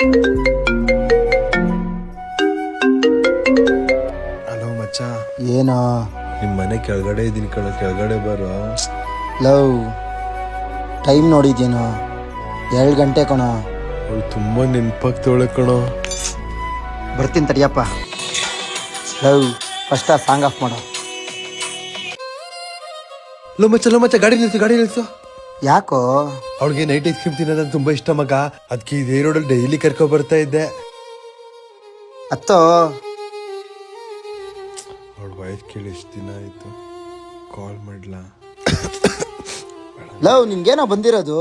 Hello ಮಚ್ಚ, ಏನೋ ನಿಮ್ಮ ಮನೆ ಕೆಳಗಡೆ ಇದೀನಿ ಕಣ, ಕೆಳಗಡೆ ಬರೋ. ಲವ್ ಟೈಮ್ ನೋಡಿದ್ಯೇನೋ, 2 ಗಂಟೆ ಕಣೋ. ಅವಳು ತುಂಬಾ ನೆನ್ಪಾಗ್ತವಳೆ ಕಣೋ. ಬರ್ತೀನಿ ತಡಿಯಪ್ಪ. ಲವ್ ಫಸ್ಟ್ ಆ ಸಾಂಗ್ ಆಫ್ ಮಾಡೋ. ಲೋ ಮಚ್ಚ ಗಾಡಿ ನಿಲ್ಸು. ಯಾಕೋ? ಅವಳಿಗೆ ನೈಟ್ ಐಸ್ ಕ್ರೀಮ್ ತಿನ್ನೋದಂತ ತುಂಬಾ ಇಷ್ಟ ಮಗ. ಅದಕ್ಕೆ ಇದೇ ರೋಡಲ್ಲಿ ಡೈಲಿ ಕರ್ಕೊ ಬರ್ತಾ ಇದ್ದೆ. ಅತ್ತೋ ಅವಳ ವಾಯ್ಸ್ ಕೇಳಿ ಎಷ್ಟು ದಿನ ಆಯ್ತು, ಕಾಲ್ ಮಾಡ್ಲಾ? ಲವ್ ನಿನ್ಗೇನೋ ಬಂದಿರೋದು?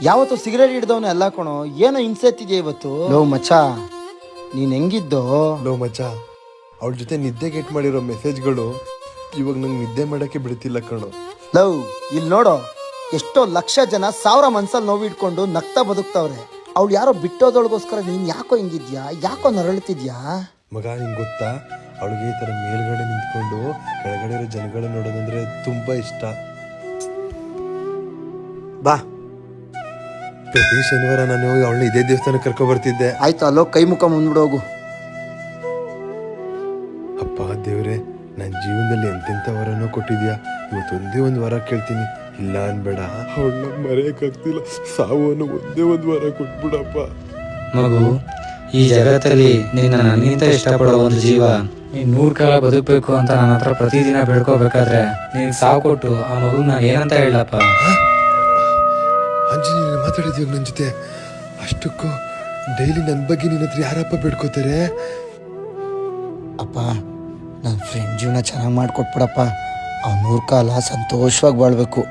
ಯಾವತ್ತು ಸಿಗರೇಟ್ ಹಿಡ್ದವನೇ ಅಲ್ಲ ಕಣೋ, ಏನೋ ಹಿಂಸೆತ್ತಿದ್ಯಾ ಇವತ್ತು. ಲವ್ ಮಚ್ಚ ನೀನ್ ಹೆಂಗಿದ್ದೋ? ಲೋ ಮಚ್ಚ, ಅವಳ ಜೊತೆ ನಿದ್ದೆ ಗೆಟ್ ಮಾಡಿರೋ ಮೆಸೇಜ್ಗಳು ಇವಾಗ ನಂಗೆ ನಿದ್ದೆ ಮಾಡಕ್ಕೆ ಬಿಡ್ತಿಲ್ಲ ಕಣೋ. ಲವ್ ಇಲ್ಲಿ ನೋಡೋ, ಎಷ್ಟೋ ಲಕ್ಷ ಜನ 1000 ಮನ್ಸಲ್ಲಿ ನೋವು ಇಟ್ಕೊಂಡು ನಗ್ತಾ ಬದುಕ್ತಾವ್ರೆ. ಅವಳು ಯಾರೋ ಬಿಟ್ಟೋದೊಳಗೋಸ್ಕರ ನೀನ್ ಯಾಕೋ ಹಿಂಗಿದ್ಯಾ, ಯಾಕೋ ನರಳುತ್ತಿದ್ಯಾ? ಮಗ ನಿಂಗೆ ಗೊತ್ತಾ, ಅವಳಿಗೆ ಈ ಥರ ಮೇಲ್ಗಡೆ ನಿಂತ್ಕೊಂಡು ಕೆಳಗಡೆ ಇರೋ ಜನಗಳನ್ನ ನೋಡೋದಂದ್ರೆ ತುಂಬಾ ಇಷ್ಟ. ಬಾ. ಪ್ರತಿ ಶನಿವಾರ ನಾನು ಅವಳನ್ನ ಇದೇ ದೇವಸ್ಥಾನ ಕರ್ಕೊ ಬರ್ತಿದ್ದೆ. ಆಯ್ತು, ಅಲ್ಲೋ ಕೈ ಮುಖ ಮುಂದ್ಬಿಡೋಗು. ಅಪ್ಪ ದೇವ್ರೆ, ನನ್ನ ಜೀವನದಲ್ಲಿ ಎಂತೆಂಥ ವರನೋ ಕೊಟ್ಟಿದ್ಯಾ. ಇವತ್ತೊಂದೇ ಒಂದು ವರ ಕೇಳ್ತೀನಿ, ಇಲ್ಲ ಅನ್ಬೇಡ. ಅವಳನ್ನ ಮರೆಯಕ್ಕಾಗ್ತಿಲ್ಲ, ಸಾವು ಅನ್ನೋ ಒಂದೇ ಒಂದು ವರ ಕೊಟ್ಬಿಡಪ್ಪ. ಮಗು, ಈ ಜಗತ್ತಲ್ಲಿ ನಿನ್ನ ನನ್ನಿಂತ ಇಷ್ಟಪಡೋ ಒಂದು ಜೀವ ನೀನ್ 100 ಕಾಲ ಬದುಕಬೇಕು ಅಂತ ನನ್ನ ಹತ್ರ ಪ್ರತಿದಿನ ಬೇಡ್ಕೋಬೇಕಾದ್ರೆ ನೀನ್ ಸಾವು ಕೊಟ್ಟು ಆ ಮಗು ನಾನು ಏನಂತ ಹೇಳಪ್ಪ? ಅಂಜನಿ, ನೀನು ಮಾತಾಡಿದ್ಯೋ ನನ್ನ ಜೊತೆ. ಅಷ್ಟಕ್ಕೂ ಡೈಲಿ ನನ್ನ ಬಗ್ಗೆ ನಿನ್ನ ಹತ್ರ ಯಾರಪ್ಪ ಬೇಡ್ಕೋತಾರೆ? ಅಪ್ಪ, ನನ್ನ ಫ್ರೆಂಡ್ ಜೀವನ ಚೆನ್ನಾಗಿ ಮಾಡಿಕೊಟ್ಬಿಡಪ್ಪ. ಅವ್ನು 100 ಕಾಲ ಸಂತೋಷವಾಗಿ ಬಾಳ್ಬೇಕು.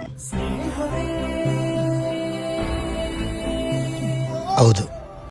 ಹೌದು,